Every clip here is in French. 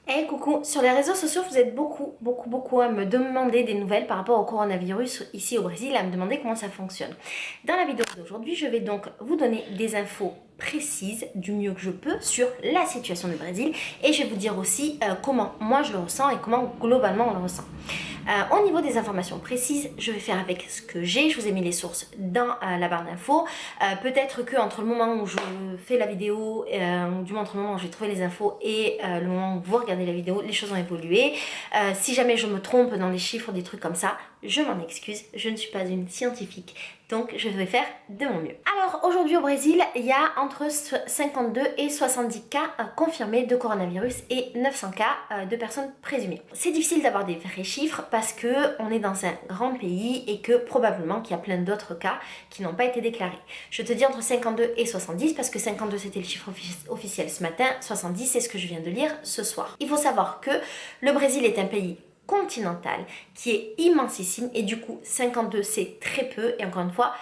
Hey coucou, sur les réseaux sociaux vous êtes beaucoup à me demander des nouvelles par rapport au coronavirus ici au Brésil, à me demander comment ça fonctionne. Dans la vidéo d'aujourd'hui, je vais donc vous donner des infos précises du mieux que je peux sur la situation du Brésil et je vais vous dire aussi comment moi je le ressens et comment globalement on le ressent. Au niveau des informations précises, je vais faire avec ce que j'ai. Je vous ai mis les sources dans la barre d'infos. Peut-être que entre le moment où je fais la vidéo, ou du moins entre le moment où j'ai trouvé les infos et le moment où vous regardez la vidéo, les choses ont évolué. Si jamais je me trompe dans les chiffres, des trucs comme ça, je m'en excuse. Je ne suis pas une scientifique. Donc je vais faire de mon mieux. Alors aujourd'hui au Brésil, il y a entre 52 et 70 cas confirmés de coronavirus et 900 cas de personnes présumées. C'est difficile d'avoir des vrais chiffres parce que on est dans un grand pays et que probablement qu'il y a plein d'autres cas qui n'ont pas été déclarés. Je te dis entre 52 et 70 parce que 52 c'était le chiffre officiel ce matin, 70 c'est ce que je viens de lire ce soir. Il faut savoir que le Brésil est un pays continental qui est immensissime et du coup 52 c'est très peu et encore une fois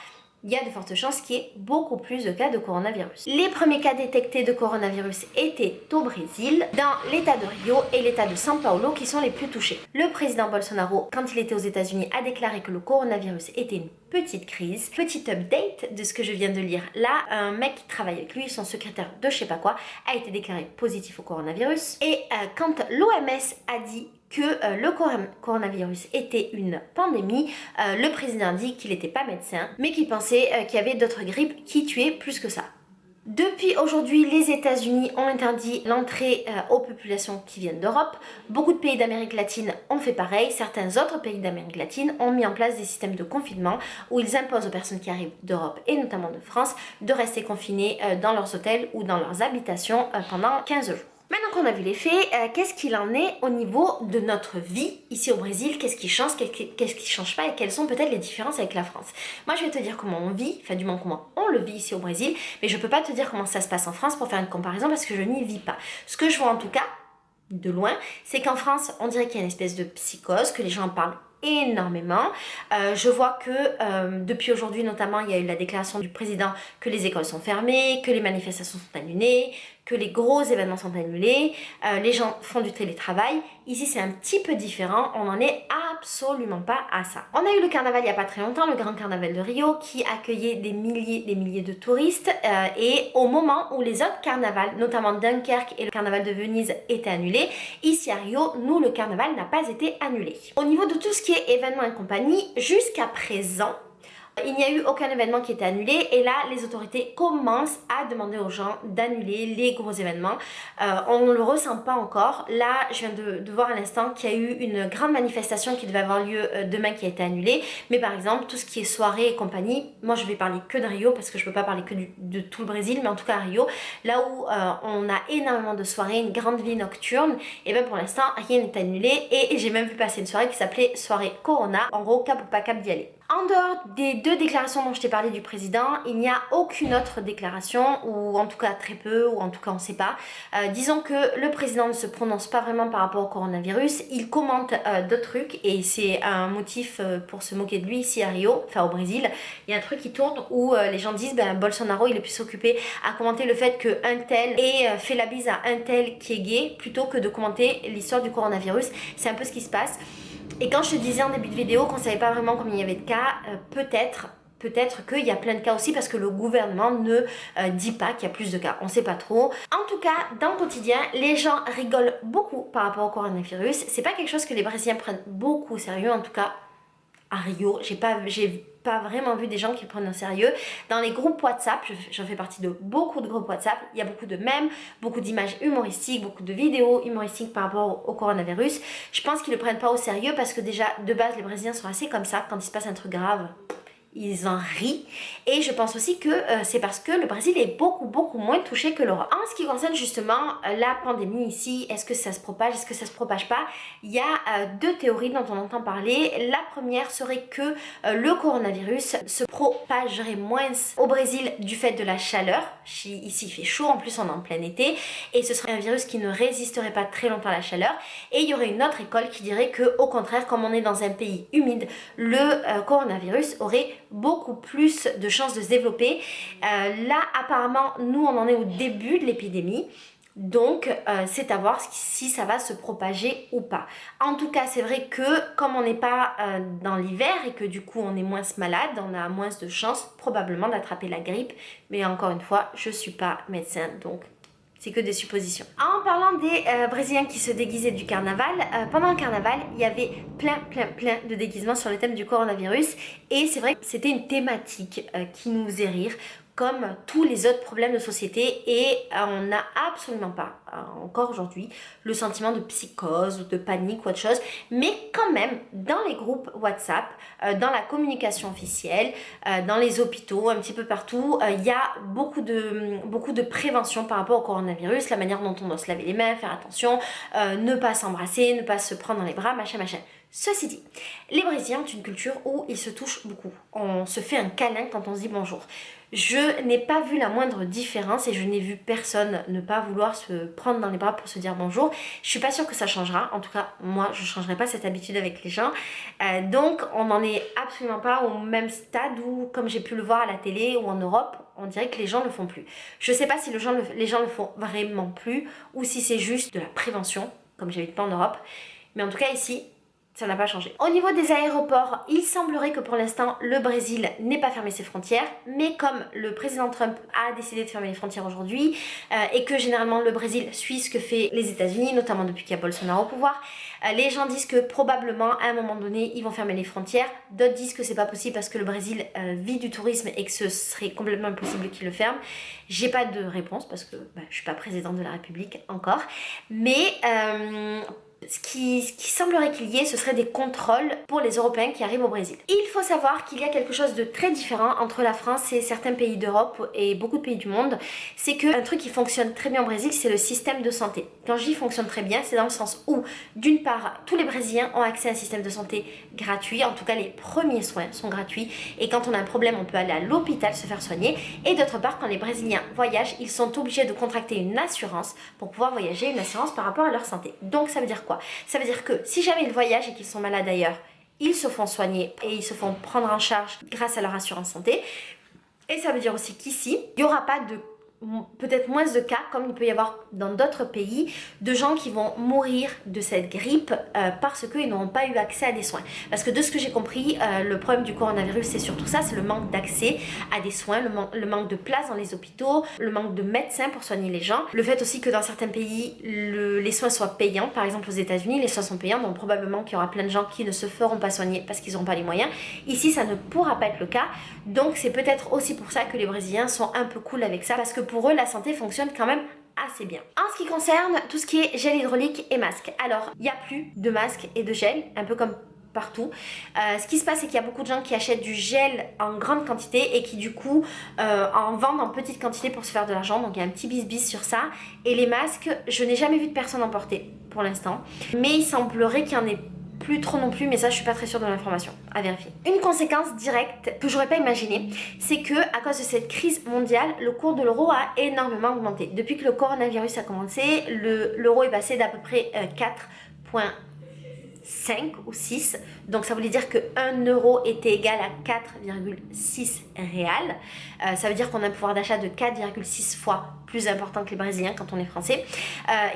il y a de fortes chances qu'il y ait beaucoup plus de cas de coronavirus. Les premiers cas détectés de coronavirus étaient au Brésil, dans l'état de Rio et l'état de São Paulo qui sont les plus touchés. Le président Bolsonaro, quand il était aux États-Unis, a déclaré que le coronavirus était une petite crise. Petit update de ce que je viens de lire. Là, un mec qui travaille avec lui, son secrétaire de je sais pas quoi, a été déclaré positif au coronavirus. Et quand l'OMS a dit que le coronavirus était une pandémie, le président a dit qu'il n'était pas médecin, mais qu'il pensait qu'il y avait d'autres grippes qui tuaient plus que ça. Depuis aujourd'hui, les États-Unis ont interdit l'entrée aux populations qui viennent d'Europe. Beaucoup de pays d'Amérique latine ont fait pareil. Certains autres pays d'Amérique latine ont mis en place des systèmes de confinement où ils imposent aux personnes qui arrivent d'Europe et notamment de France de rester confinées dans leurs hôtels ou dans leurs habitations pendant 15 jours. Maintenant qu'on a vu les faits, qu'est-ce qu'il en est au niveau de notre vie ici au Brésil? Qu'est-ce qui change, qu'est-ce qui change pas et quelles sont peut-être les différences avec la France? Moi je vais te dire comment on vit, enfin du moins comment on le vit ici au Brésil, mais je peux pas te dire comment ça se passe en France pour faire une comparaison parce que je n'y vis pas. Ce que je vois en tout cas, de loin, c'est qu'en France on dirait qu'il y a une espèce de psychose, que les gens en parlent énormément. Je vois que depuis aujourd'hui notamment il y a eu la déclaration du président que les écoles sont fermées, que les manifestations sont annulées, que les gros événements sont annulés, les gens font du télétravail. Ici c'est un petit peu différent, on n'en est absolument pas à ça. On a eu le carnaval il n'y a pas très longtemps, le grand carnaval de Rio qui accueillait des milliers de touristes et au moment où les autres carnavals, notamment Dunkerque et le carnaval de Venise étaient annulés, ici à Rio, nous le carnaval n'a pas été annulé. Au niveau de tout ce qui est événements et compagnie, jusqu'à présent, il n'y a eu aucun événement qui était annulé et là les autorités commencent à demander aux gens d'annuler les gros événements. On ne le ressent pas encore. Là je viens de voir à l'instant qu'il y a eu une grande manifestation qui devait avoir lieu demain qui a été annulée. Mais par exemple tout ce qui est soirée et compagnie, moi je vais parler que de Rio parce que je ne peux pas parler que de tout le Brésil, mais en tout cas à Rio, là où on a énormément de soirées, une grande vie nocturne, et bien pour l'instant rien n'est annulé et j'ai même vu passer une soirée qui s'appelait soirée Corona, en gros cap ou pas cap d'y aller. En dehors des deux déclarations dont je t'ai parlé du président, il n'y a aucune autre déclaration, ou en tout cas très peu, ou en tout cas on ne sait pas. Disons que le président ne se prononce pas vraiment par rapport au coronavirus, il commente d'autres trucs, et c'est un motif pour se moquer de lui ici à Rio, enfin au Brésil. Il y a un truc qui tourne où les gens disent ben Bolsonaro il est plus occupé à commenter le fait qu'un tel ait fait la bise à un tel qui est gay, plutôt que de commenter l'histoire du coronavirus. C'est un peu ce qui se passe. Et quand je te disais en début de vidéo qu'on ne savait pas vraiment combien il y avait de cas, peut-être qu'il y a plein de cas aussi parce que le gouvernement ne dit pas qu'il y a plus de cas, on ne sait pas trop. En tout cas, dans le quotidien, les gens rigolent beaucoup par rapport au coronavirus. C'est pas quelque chose que les Brésiliens prennent beaucoup au sérieux, en tout cas à Rio, j'ai pas vraiment vu des gens qui le prennent au sérieux. Dans les groupes WhatsApp, j'en fais partie de beaucoup de groupes WhatsApp, il y a beaucoup de mèmes, beaucoup d'images humoristiques, beaucoup de vidéos humoristiques par rapport au coronavirus. Je pense qu'ils le prennent pas au sérieux parce que déjà, de base, les Brésiliens sont assez comme ça, quand il se passe un truc grave, ils en rient. Et je pense aussi que c'est parce que le Brésil est beaucoup moins touché que l'Europe. En ce qui concerne justement la pandémie ici, est-ce que ça se propage, est-ce que ça se propage pas, il y a deux théories dont on entend parler. La première serait que le coronavirus se propagerait moins au Brésil du fait de la chaleur. Ici il fait chaud, en plus on est en plein été, et ce serait un virus qui ne résisterait pas très longtemps à la chaleur. Et il y aurait une autre école qui dirait que au contraire, comme on est dans un pays humide, le coronavirus aurait beaucoup plus de chances de se développer. Là apparemment nous on en est au début de l'épidémie. Donc, c'est à voir si ça va se propager ou pas. En tout cas, c'est vrai que comme on n'est pas dans l'hiver et que du coup on est moins malade, on a moins de chances probablement d'attraper la grippe. Mais encore une fois, je ne suis pas médecin, donc c'est que des suppositions. En parlant des Brésiliens qui se déguisaient du carnaval, pendant le carnaval, il y avait plein de déguisements sur le thème du coronavirus. Et c'est vrai que c'était une thématique qui nous faisait rire, comme tous les autres problèmes de société. Et on n'a absolument pas, encore aujourd'hui, le sentiment de psychose ou de panique ou autre chose. Mais quand même, dans les groupes WhatsApp, dans la communication officielle, dans les hôpitaux, un petit peu partout, il y a beaucoup de prévention par rapport au coronavirus, la manière dont on doit se laver les mains, faire attention, ne pas s'embrasser, ne pas se prendre dans les bras, machin. Ceci dit, les Brésiliens ont une culture où ils se touchent beaucoup. On se fait un câlin quand on se dit bonjour. Je n'ai pas vu la moindre différence et je n'ai vu personne ne pas vouloir se prendre dans les bras pour se dire bonjour. Je suis pas sûre que ça changera. En tout cas, moi, je ne changerai pas cette habitude avec les gens. Donc, on n'en est absolument pas au même stade où, comme j'ai pu le voir à la télé ou en Europe, on dirait que les gens ne le font plus. Je ne sais pas si les gens le font vraiment plus ou si c'est juste de la prévention, comme j'habite pas en Europe. Mais en tout cas, ici, ça n'a pas changé. Au niveau des aéroports, il semblerait que pour l'instant, le Brésil n'ait pas fermé ses frontières. Mais comme le président Trump a décidé de fermer les frontières aujourd'hui et que généralement le Brésil suit ce que fait les États-Unis, notamment depuis qu'il y a Bolsonaro au pouvoir, les gens disent que probablement à un moment donné, ils vont fermer les frontières. D'autres disent que c'est pas possible parce que le Brésil vit du tourisme et que ce serait complètement impossible qu'il le ferme. J'ai pas de réponse parce que je suis pas présidente de la République encore. Mais ce qui semblerait qu'il y ait, ce serait des contrôles pour les Européens qui arrivent au Brésil. Il faut savoir qu'il y a quelque chose de très différent entre la France et certains pays d'Europe et beaucoup de pays du monde. C'est qu'un truc qui fonctionne très bien au Brésil, c'est le système de santé. Quand je dis fonctionne très bien, c'est dans le sens où, d'une part, tous les Brésiliens ont accès à un système de santé gratuit. En tout cas, les premiers soins sont gratuits. Et quand on a un problème, on peut aller à l'hôpital se faire soigner. Et d'autre part, quand les Brésiliens voyagent, ils sont obligés de contracter une assurance pour pouvoir voyager, une assurance par rapport à leur santé. Donc ça veut dire quoi? Ça veut dire que si jamais ils voyagent et qu'ils sont malades ailleurs, ils se font soigner et ils se font prendre en charge grâce à leur assurance santé. Et ça veut dire aussi qu'ici, il n'y aura pas de peut-être moins de cas, comme il peut y avoir dans d'autres pays, de gens qui vont mourir de cette grippe parce qu'ils n'auront pas eu accès à des soins. Parce que de ce que j'ai compris, le problème du coronavirus, c'est surtout ça, c'est le manque d'accès à des soins, le manque de place dans les hôpitaux, le manque de médecins pour soigner les gens, le fait aussi que dans certains pays, les soins soient payants. Par exemple aux États-Unis, les soins sont payants, donc probablement qu'il y aura plein de gens qui ne se feront pas soigner parce qu'ils n'auront pas les moyens. Ici, ça ne pourra pas être le cas, donc c'est peut-être aussi pour ça que les Brésiliens sont un peu cool avec ça, parce que pour eux, la santé fonctionne quand même assez bien. En ce qui concerne tout ce qui est gel hydraulique et masque, alors il n'y a plus de masque et de gel, un peu comme partout. Ce qui se passe, c'est qu'il y a beaucoup de gens qui achètent du gel en grande quantité et qui du coup en vendent en petite quantité pour se faire de l'argent, donc il y a un petit bis sur ça. Et les masques, je n'ai jamais vu de personne en porter pour l'instant, mais il semblerait qu'il y en ait plus trop non plus, mais ça je suis pas très sûre de l'information, à vérifier. Une conséquence directe que j'aurais pas imaginé, c'est que à cause de cette crise mondiale, le cours de l'euro a énormément augmenté. Depuis que le coronavirus a commencé, l'euro est passé d'à peu près 4,5 ou 6, donc ça voulait dire que 1 euro était égal à 4,6 réals. Ça veut dire qu'on a un pouvoir d'achat de 4,6 fois plus important que les Brésiliens quand on est français.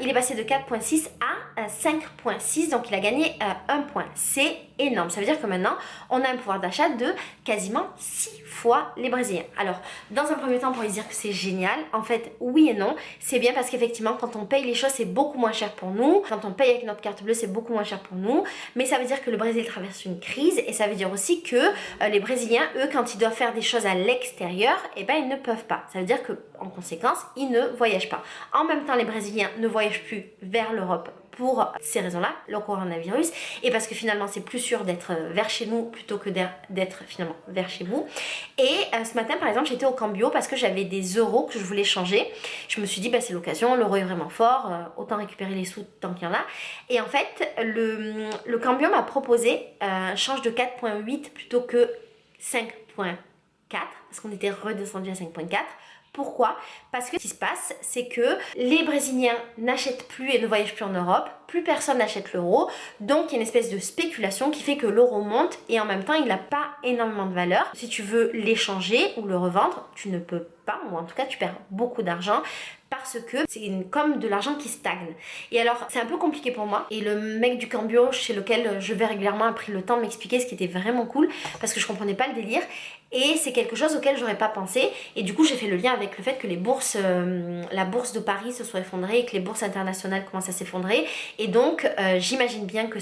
Il est passé de 4,6 à 5,6, donc il a gagné 1 point. C'est énorme. Ça veut dire que maintenant, on a un pouvoir d'achat de quasiment 6 fois les Brésiliens. Alors, dans un premier temps, on pourrait se dire que c'est génial. En fait, oui et non. C'est bien parce qu'effectivement, quand on paye les choses, c'est beaucoup moins cher pour nous. Quand on paye avec notre carte bleue, c'est beaucoup moins cher pour nous. Mais ça veut dire que le Brésil traverse une crise et ça veut dire aussi que les Brésiliens, eux, quand ils doivent faire des choses à l'extérieur, eh ben, ils ne peuvent pas. Ça veut dire que, en conséquence, ils ne voyagent pas. En même temps, les Brésiliens ne voyagent plus vers l'Europe pour ces raisons-là, le coronavirus, et parce que finalement c'est plus sûr d'être vers chez nous plutôt que d'être finalement vers chez vous. Et ce matin par exemple j'étais au Cambio parce que j'avais des euros que je voulais changer. Je me suis dit bah, c'est l'occasion, l'euro est vraiment fort, autant récupérer les sous tant qu'il y en a. Et en fait le Cambio m'a proposé un change de 4,8 plutôt que 5,4 parce qu'on était redescendu à 5,4. Pourquoi? Parce que ce qui se passe, c'est que les Brésiliens n'achètent plus et ne voyagent plus en Europe, plus personne n'achète l'euro, donc il y a une espèce de spéculation qui fait que l'euro monte et en même temps il n'a pas énormément de valeur. Si tu veux l'échanger ou le revendre, tu ne peux pas pas, ou en tout cas tu perds beaucoup d'argent parce que c'est comme de l'argent qui stagne. Et alors c'est un peu compliqué pour moi, et le mec du cambio chez lequel je vais régulièrement a pris le temps de m'expliquer, ce qui était vraiment cool parce que je comprenais pas le délire, et c'est quelque chose auquel j'aurais pas pensé. Et du coup j'ai fait le lien avec le fait que les bourses, la bourse de Paris se soit effondrée et que les bourses internationales commencent à s'effondrer, et donc j'imagine bien que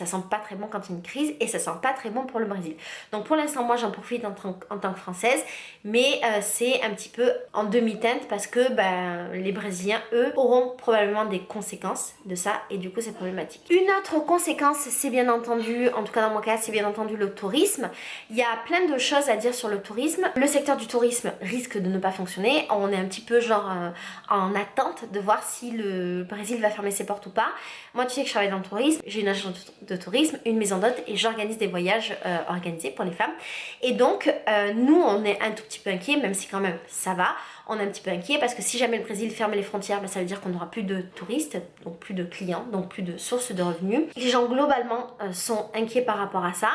ça sent pas très bon quand il y a une crise, et ça sent pas très bon pour le Brésil. Donc pour l'instant moi j'en profite en tant que française, mais c'est un petit peu en demi-teinte parce que les Brésiliens eux auront probablement des conséquences de ça, et du coup c'est problématique. Une autre conséquence, c'est bien entendu, en tout cas dans mon cas, c'est bien entendu le tourisme. Il y a plein de choses à dire sur le tourisme. Le secteur du tourisme risque de ne pas fonctionner, on est un petit peu genre en attente de voir si le Brésil va fermer ses portes ou pas. Moi tu sais que je travaille dans le tourisme, j'ai une agence de tourisme, une maison d'hôtes, et j'organise des voyages organisés pour les femmes. Et donc nous on est un tout petit peu inquiets, même si quand même ça va, on est un petit peu inquiet parce que si jamais le Brésil ferme les frontières, ça veut dire qu'on n'aura plus de touristes, donc plus de clients, donc plus de sources de revenus. Les gens globalement sont inquiets par rapport à ça.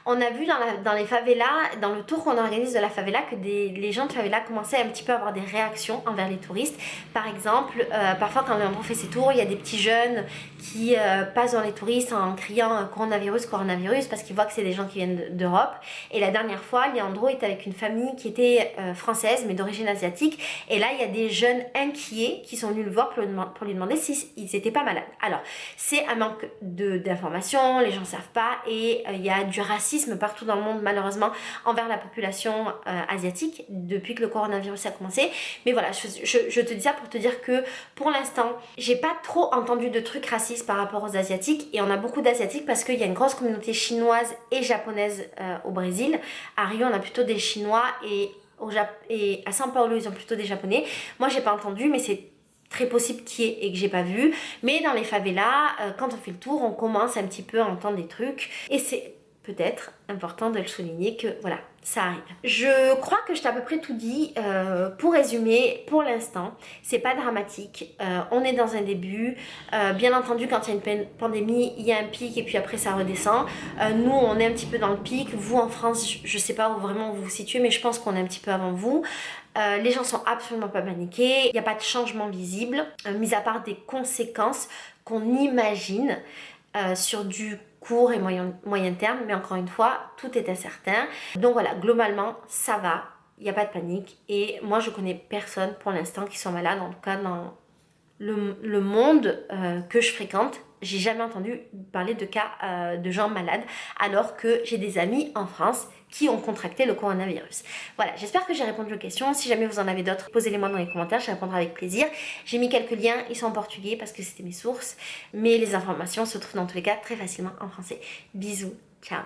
On a vu dans les favelas, dans le tour qu'on organise de la favela, que les gens de favela commençaient un petit peu à avoir des réactions envers les touristes. Par exemple, parfois quand Leandro fait ses tours, il y a des petits jeunes qui passent dans les touristes en criant coronavirus, coronavirus, parce qu'ils voient que c'est des gens qui viennent d'Europe. Et la dernière fois, Leandro était avec une famille qui était française mais d'origine asiatique, et là il y a des jeunes inquiets qui sont venus le voir pour lui demander s'ils n'étaient pas malades. Alors c'est un manque d'informations, les gens ne savent pas, et il y a du racisme partout dans le monde malheureusement envers la population asiatique depuis que le coronavirus a commencé. Mais voilà, je te dis ça pour te dire que pour l'instant j'ai pas trop entendu de trucs racistes par rapport aux asiatiques, et on a beaucoup d'asiatiques parce qu'il y a une grosse communauté chinoise et japonaise au Brésil. À Rio on a plutôt des Chinois, et à São Paulo ils ont plutôt des Japonais. Moi j'ai pas entendu, mais c'est très possible qu'il y ait et que j'ai pas vu. Mais dans les favelas, quand on fait le tour, on commence un petit peu à entendre des trucs, et c'est peut-être important de le souligner que voilà, ça arrive. Je crois que je t'ai à peu près tout dit. Pour résumer, pour l'instant, c'est pas dramatique. On est dans un début. Bien entendu, quand il y a une pandémie, il y a un pic et puis après ça redescend. Nous, on est un petit peu dans le pic. Vous, en France, je sais pas où vraiment vous vous situez, mais je pense qu'on est un petit peu avant vous. Les gens sont absolument pas paniqués. Il n'y a pas de changement visible, mis à part des conséquences qu'on imagine sur du court et moyen terme, mais encore une fois, tout est incertain. Donc voilà, globalement, ça va, il n'y a pas de panique, et moi je connais personne pour l'instant qui sont malades, en tout cas dans le monde que je fréquente. J'ai jamais entendu parler de cas de gens malades, alors que j'ai des amis en France qui ont contracté le coronavirus. Voilà, j'espère que j'ai répondu aux questions. Si jamais vous en avez d'autres, posez-les-moi dans les commentaires, je répondrai avec plaisir. J'ai mis quelques liens, ils sont en portugais parce que c'était mes sources, mais les informations se trouvent dans tous les cas très facilement en français. Bisous, ciao.